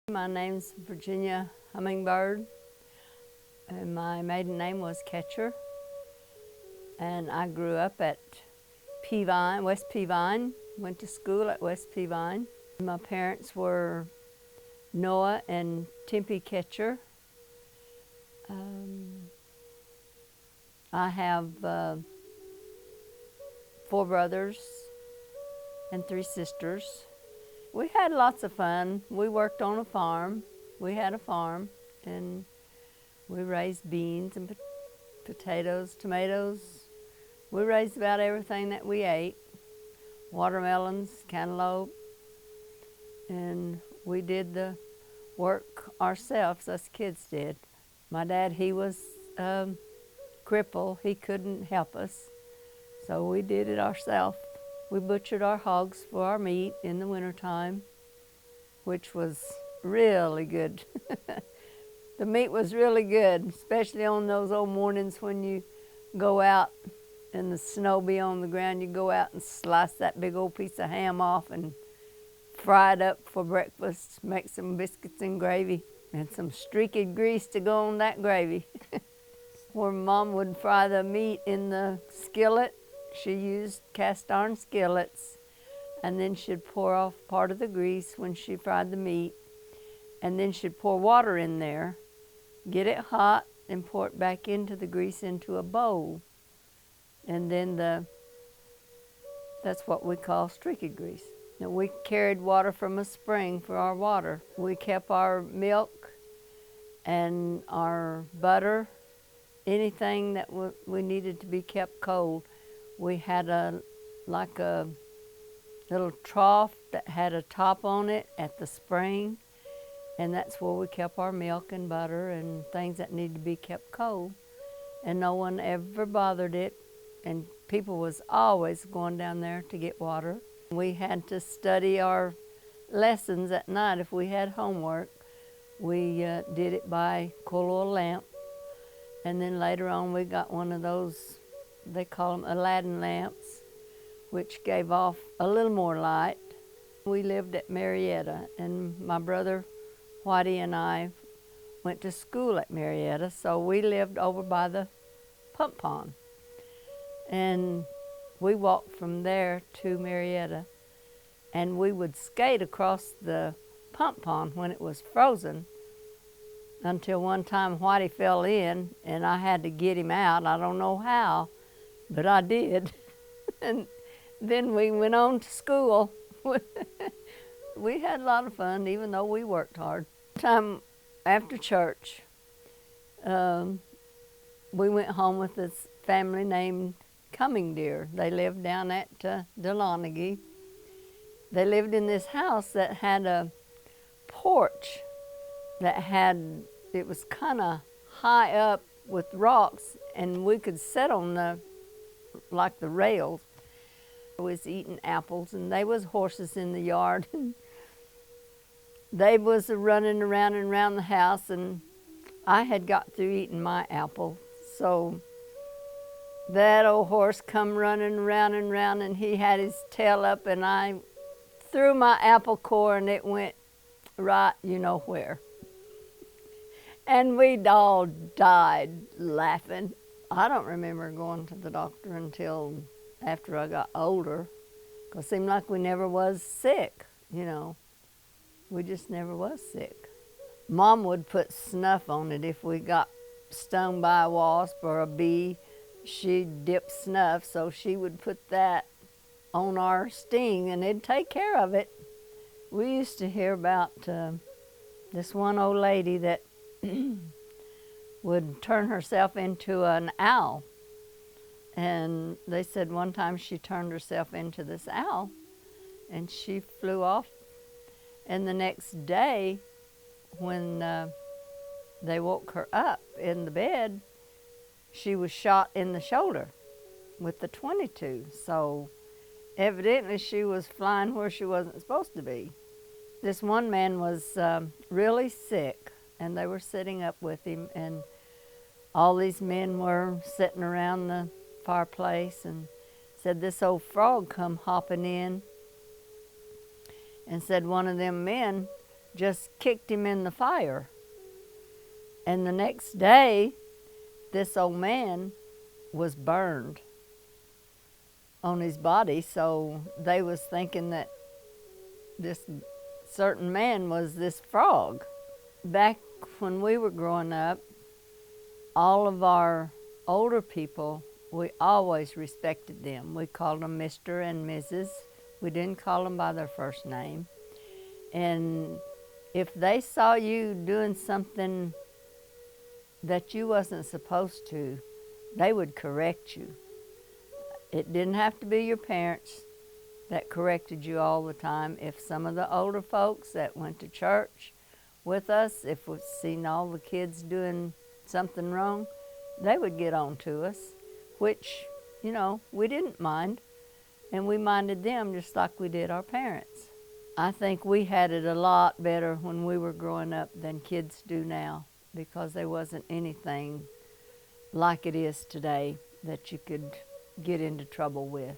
My name's Virginia Hummingbird, and my maiden name was Catcher. And I grew up at Peavine, West Peavine, went to school at West Peavine. My parents were Noah and Tempe Catcher. I have 4 brothers and 3 sisters. We had lots of fun. We worked on a farm. We had a farm, and we raised beans and potatoes, tomatoes. We raised about everything that we ate. Watermelons, cantaloupe, and we did the work ourselves, us kids did. My dad, he was crippled. He couldn't help us, so we did it ourselves. We butchered our hogs for our meat in the wintertime, which was really good. The meat was really good, especially on those old mornings when you go out and the snow be on the ground. You go out and slice that big old piece of ham off and fry it up for breakfast, make some biscuits and gravy, and some streaky grease to go on that gravy. Where Mom would fry the meat in the skillet, she used cast iron skillets, and then she'd pour off part of the grease when she fried the meat, and then she'd pour water in there, get it hot, and pour it back into the grease into a bowl. And then that's what we call streaky grease. Now, we carried water from a spring for our water. We kept our milk and our butter, anything that we needed to be kept cold. We had like a little trough that had a top on it at the spring, and that's where we kept our milk and butter and things that needed to be kept cold. And no one ever bothered it, and people was always going down there to get water. We had to study our lessons at night if we had homework. We did it by coal oil lamp, and then later on we got one of those, they call them Aladdin lamps, which gave off a little more light. We lived at Marietta, and my brother Whitey and I went to school at Marietta, so we lived over by the pump pond. And we walked from there to Marietta, and we would skate across the pump pond when it was frozen, until one time Whitey fell in, and I had to get him out. I don't know how, but I did. And then we went on to school. We had a lot of fun, even though we worked hard. Time after church, we went home with this family named Hummingbird. They lived down at Delonaghy. They lived in this house that had a porch it was kind of high up with rocks, and we could sit on the rails. I was eating apples, and they was horses in the yard. They was running around and around the house, and I had got through eating my apple. So that old horse come running around and around, and he had his tail up, and I threw my apple core, and it went right you know where. And we all died laughing. I don't remember going to the doctor until after I got older, because it seemed like we never was sick, you know. We just never was sick. Mom would put snuff on it if we got stung by a wasp or a bee. She'd dip snuff, so she would put that on our sting, and it'd take care of it. We used to hear about this one old lady that would turn herself into an owl. And they said one time she turned herself into this owl, and she flew off. And the next day, when they woke her up in the bed, she was shot in the shoulder with the .22. So evidently she was flying where she wasn't supposed to be. This one man was really sick, and they were sitting up with him, and all these men were sitting around the fireplace, and said this old frog come hopping in, and said one of them men just kicked him in the fire. And the next day, this old man was burned on his body, so they was thinking that this certain man was this frog. Back when we were growing up, all of our older people, we always respected them. We called them Mr. and Mrs. We didn't call them by their first name. And if they saw you doing something that you wasn't supposed to, they would correct you. It didn't have to be your parents that corrected you all the time. If some of the older folks that went to church with us, if we've seen all the kids doing something wrong, they would get on to us, which, you know, we didn't mind. And we minded them just like we did our parents. I think we had it a lot better when we were growing up than kids do now, because there wasn't anything like it is today that you could get into trouble with.